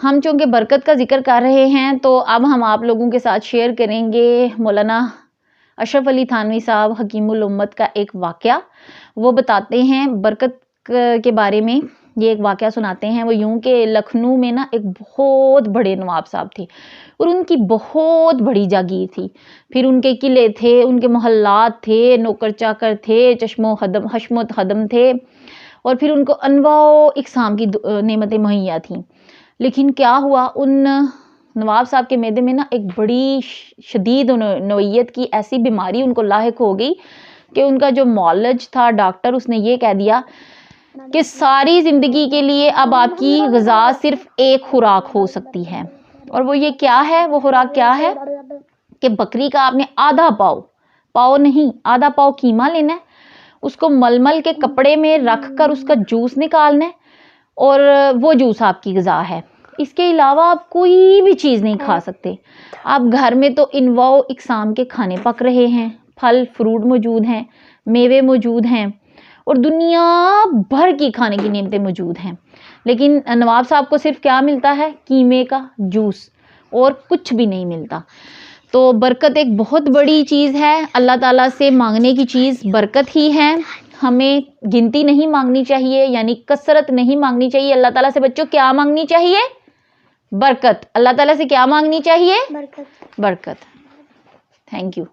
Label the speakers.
Speaker 1: ہم چونکہ برکت کا ذکر کر رہے ہیں تو اب ہم آپ لوگوں کے ساتھ شیئر کریں گے مولانا اشرف علی تھانوی صاحب حکیم الامت کا ایک واقعہ. وہ بتاتے ہیں برکت کے بارے میں. یہ ایک واقعہ سناتے ہیں. وہ یوں کہ لکھنؤ میں نا ایک بہت بڑے نواب صاحب تھے اور ان کی بہت بڑی جاگیر تھی. پھر ان کے قلعے تھے, ان کے محلات تھے, نوکر چاکر تھے, حشمت خدم تھے, اور پھر ان کو انواع و اقسام کی نعمتیں مہیا تھیں. لیکن کیا ہوا, ان نواب صاحب کے معدے میں نا ایک بڑی شدید نوعیت کی ایسی بیماری ان کو لاحق ہو گئی کہ ان کا جو معالج تھا ڈاکٹر, اس نے یہ کہہ دیا کہ ساری زندگی کے لیے اب آپ کی غذا صرف ایک خوراک ہو سکتی ہے. اور وہ یہ کیا ہے, وہ خوراک کیا ہے کہ بکری کا آپ نے آدھا پاؤ نہیں, آدھا پاؤ قیمہ لینا ہے, اس کو مل کے کپڑے میں رکھ کر اس کا جوس نکالنا ہے, اور وہ جوس آپ کی غذا ہے. اس کے علاوہ آپ کوئی بھی چیز نہیں کھا سکتے. آپ گھر میں تو انواع و اقسام کے کھانے پک رہے ہیں, پھل فروٹ موجود ہیں, میوے موجود ہیں, اور دنیا بھر کی کھانے کی نعمتیں موجود ہیں. لیکن نواب صاحب کو صرف کیا ملتا ہے, قیمے کا جوس, اور کچھ بھی نہیں ملتا. تو برکت ایک بہت بڑی چیز ہے. اللہ تعالیٰ سے مانگنے کی چیز برکت ہی ہے. ہمیں گنتی نہیں مانگنی چاہیے, یعنی کثرت نہیں مانگنی چاہیے. اللہ تعالیٰ سے بچوں کیا مانگنی چاہیے؟ برکت. اللہ تعالیٰ سے کیا مانگنی چاہیے؟ برکت. Thank you.